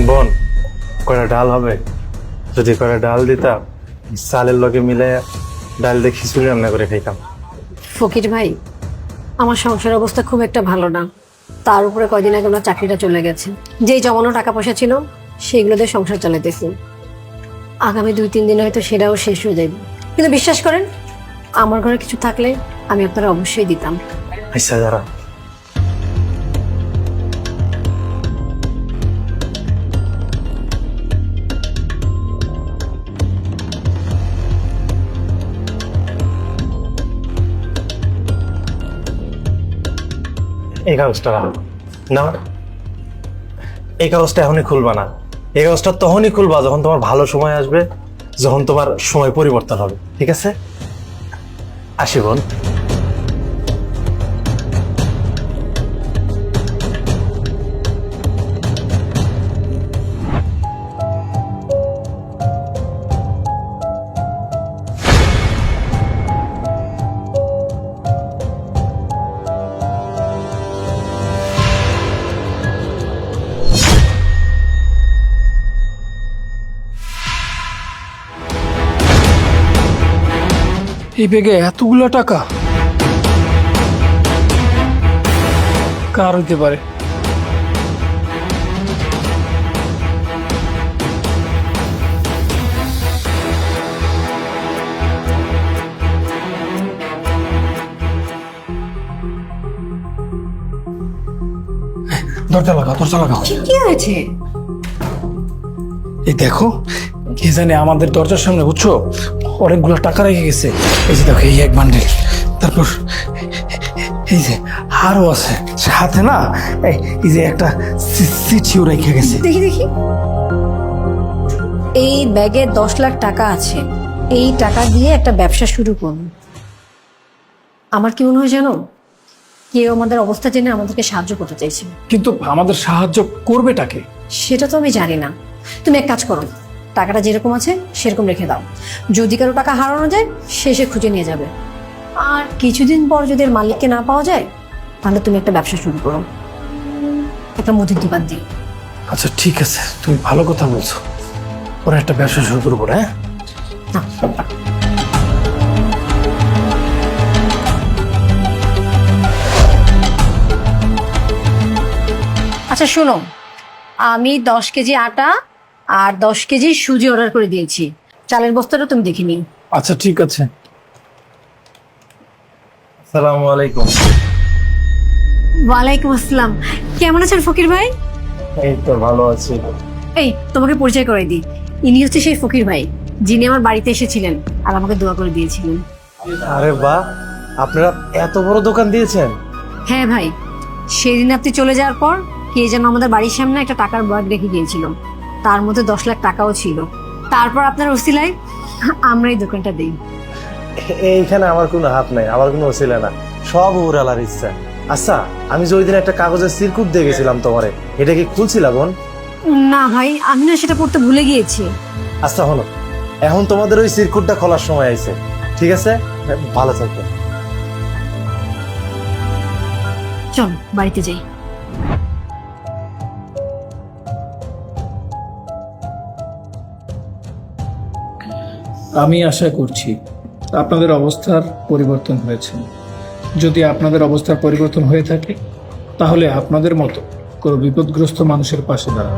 বোন, কয়টা ডাল হবে? যদি কয়টা ডাল দিতাম, চালের লগে মিলে ডাল দিয়ে খিচুড়ি রান্না করে খাইতাম। ফকির ভাই, আমার সংসার অবস্থা খুব একটা ভালো না। তার উপরে কয়দিন আগে আমার চাকরিটা চলে গেছে। যেই জমানো টাকা পয়সা ছিল সেগুলো দিয়ে সংসার চালাইতেছি। আগামী 2-3 দিনে হয়তো সেটাও শেষ হয়ে যাবে। কিন্তু বিশ্বাস করেন, আমার ঘরে কিছু থাকলে আমি আপনারা অবশ্যই দিতাম। আচ্ছা যারা এই কাগজটা না, এই কাগজটা এখনই খুলবা না। এই কাগজটা তখনই খুলবা যখন তোমার ভালো সময় আসবে, যখন তোমার সময় পরিবর্তন হবে। ঠিক আছে? আসি বোন। এই ব্যাগে এতগুলো টাকা কার হইতে পারে? দরজা লাগাও, দরজা লাগাও। কি হয়েছে? এই দেখো, কে জানে আমাদের দরজার সামনে, বুঝছো, অনেকগুলো টাকা রেখে গেছে। এই যে দেখো, এই এক বান্ডেল। তারপর এই যে আরো আছে সাথে না, এই যে একটা চিঠিও রেখে গেছে। দেখি দেখি। এই ব্যাগে 10 লাখ টাকা আছে। এই টাকা দিয়ে একটা ব্যবসা শুরু করুন। আমার কি মনে হয় জানো, কেউ আমাদের অবস্থা জেনে আমাদেরকে সাহায্য করতে চাইছে। কিন্তু আমাদের সাহায্য করবেটাকে? সেটা তো আমি জানি না। তুমি এক কাজ করো, টাকাটা যেরকম আছে সেরকম রেখে দাও। যদি কারো টাকা হারানো যায়, সে খুঁজে নিয়ে যাবে। আর কিছুদিন পর যদি এর মালিককে না পাওয়া যায়, তাহলে তুমি একটা ব্যবসা শুরু করো, একটা মুদির দোকান দিয়ে। আচ্ছা ঠিক আছে, তুমি ভালো কথা বলছো। ওরা একটা ব্যবসা শুরু করবো। হ্যাঁ, না, আচ্ছা শোনো, আমি 10 কেজি আটা আর 10 কেজি সুজি অর্ডার করে দিয়েছি। চালের বস্তাটা তুমি দেখে নিও। আচ্ছা ঠিক আছে। আসসালামু আলাইকুম। ওয়ালাইকুম আসসালাম। কেমন আছেন ফকির ভাই? এই তো ভালো আছি। এই তোমাকে পরিচয় করে দিই, ইনি হচ্ছে সেই ফকির ভাই যিনি আমার বাড়িতে এসেছিলেন আর আমাকে দোয়া করে দিয়েছিলেন। আরে বাহ, আপনারা এত বড় দোকান দিয়েছেন? হ্যাঁ ভাই, সেদিন আপনি চলে যাওয়ার পর কে যেন আমাদের বাড়ির সামনে একটা টাকার ব্যাগ রেখে গিয়েছিল। তার মধ্যে 10 লাখ টাকাও ছিল। তারপর আপনার ওসিলায় আমরা এই দোকানটা দিই। এইখানে আমার কোনো হাত নাই, আমার কোনো ওসিলা না, সব উপরালার ইচ্ছা। আচ্ছা, আমি যে ওই দিন একটা কাগজের সিরকুট দিয়ে গেছিলাম তোমারে, এটা কি খুলছিলা বোন? না ভাই, আমি না সেটা পড়তে ভুলে গিয়েছি। আচ্ছা হলো, এখন তোমাদের ওই সিরকুটটা খোলার সময় আইছে। ঠিক আছে, ভালো থাকবে। চল বাড়িতে যাই। আমি আশা করছি আপনাদের অবস্থার পরিবর্তন হয়েছে। যদি আপনাদের অবস্থার পরিবর্তন হয়ে থাকে, তাহলে আপনাদের মতো কোনো বিপদগ্রস্ত মানুষের পাশে দাঁড়ান।